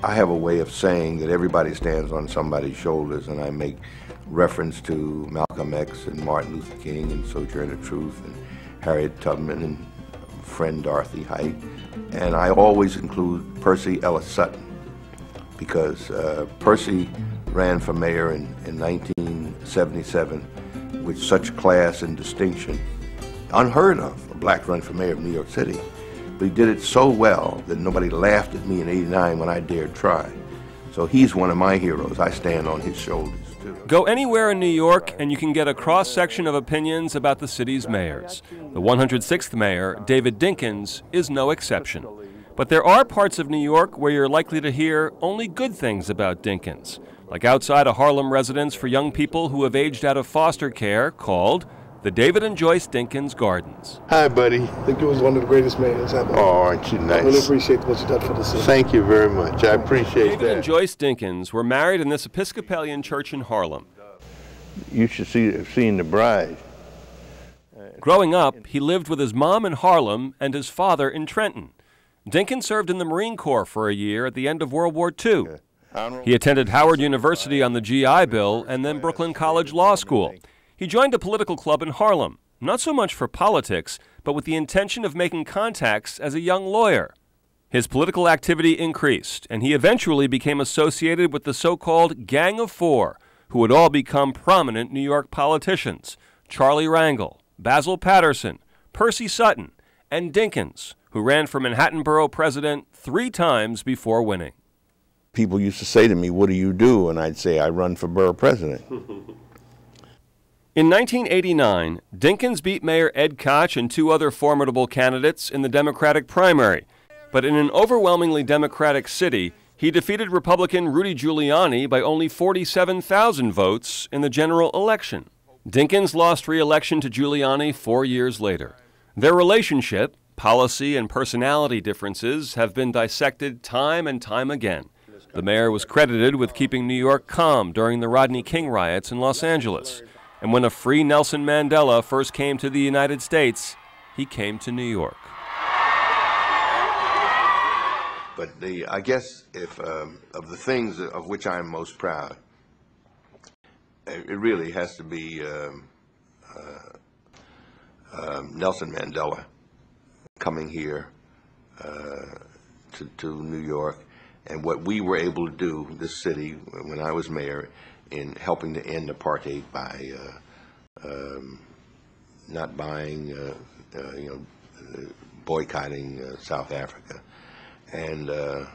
I have a way of saying that everybody stands on somebody's shoulders, and I make reference to Malcolm X and Martin Luther King and Sojourner Truth and Harriet Tubman and friend Dorothy Height. And I always include Percy Ellis Sutton, because Percy ran for mayor in 1977 with such class and distinction. Unheard of, a black run for mayor of New York City. But he did it so well that nobody laughed at me in '89 when I dared try. So he's one of my heroes. I stand on his shoulders, too. Go anywhere in New York and you can get a cross-section of opinions about the city's mayors. The 106th mayor, David Dinkins, is no exception. But there are parts of New York where you're likely to hear only good things about Dinkins, like outside a Harlem residence for young people who have aged out of foster care called the David and Joyce Dinkins Gardens. Hi, buddy. I think it was one of the greatest mayors ever. Oh, aren't you nice? I really appreciate what you done for the city. Thank you very much. I appreciate that. David and Joyce Dinkins were married in this Episcopalian church in Harlem. You should have seen the bride. Growing up, he lived with his mom in Harlem and his father in Trenton. Dinkins served in the Marine Corps for a year at the end of World War II. He attended Howard University on the GI Bill and then Brooklyn College Law School. He joined a political club in Harlem, not so much for politics, but with the intention of making contacts as a young lawyer. His political activity increased, and he eventually became associated with the so-called Gang of Four, who would all become prominent New York politicians: Charlie Rangel, Basil Patterson, Percy Sutton, and Dinkins, who ran for Manhattan Borough president 3 times before winning. People used to say to me, "What do you do?" And I'd say, "I run for borough president." In 1989, Dinkins beat Mayor Ed Koch and 2 other formidable candidates in the Democratic primary. But in an overwhelmingly Democratic city, he defeated Republican Rudy Giuliani by only 47,000 votes in the general election. Dinkins lost re-election to Giuliani 4 years later. Their relationship, policy and personality differences have been dissected time and time again. The mayor was credited with keeping New York calm during the Rodney King riots in Los Angeles. And when a free Nelson Mandela first came to the United States, he came to New York. But I guess if of the things of which I'm most proud, it really has to be Nelson Mandela coming here to New York, and what we were able to do, this city, when I was mayor, in helping to end apartheid by not buying, boycotting South Africa. And the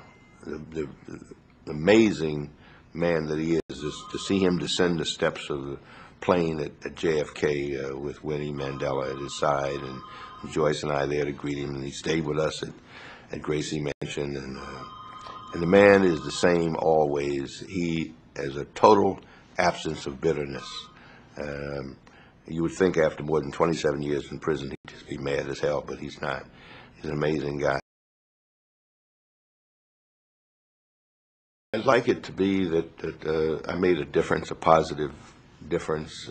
amazing man that he is to see him descend the steps of the plane at JFK with Winnie Mandela at his side, and Joyce and I there to greet him, and he stayed with us at Gracie Mansion, and the man is the same always. He has a total absence of bitterness. You would think after more than 27 years in prison he'd just be mad as hell, but he's not. He's an amazing guy. I'd like it to be that I made a difference, a positive difference,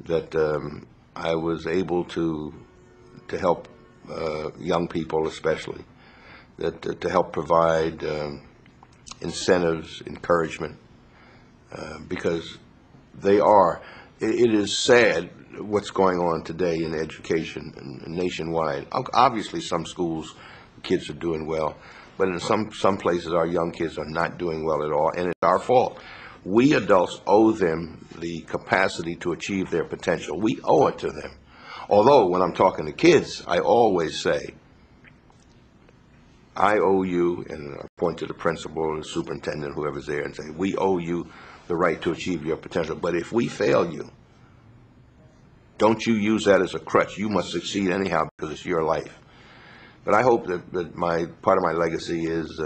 that I was able to help young people especially, that to help provide incentives, encouragement, because they are, it is sad what's going on today in education nationwide. Obviously some schools, kids are doing well, but in some places our young kids are not doing well at all, and it's our fault. We adults owe them the capacity to achieve their potential. We owe it to them. Although when I'm talking to kids, I always say, I owe you, and I point to the principal, the superintendent, whoever's there, and say, we owe you the right to achieve your potential. But if we fail you, don't you use that as a crutch. You must succeed anyhow because it's your life. But I hope that part of my legacy is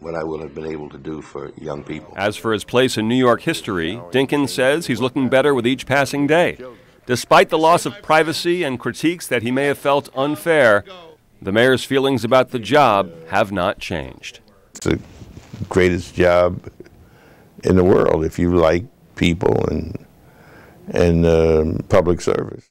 what I will have been able to do for young people. As for his place in New York history, Dinkins says he's looking better with each passing day. Despite the loss of privacy and critiques that he may have felt unfair, the mayor's feelings about the job have not changed. It's the greatest job in the world if you like people and public service.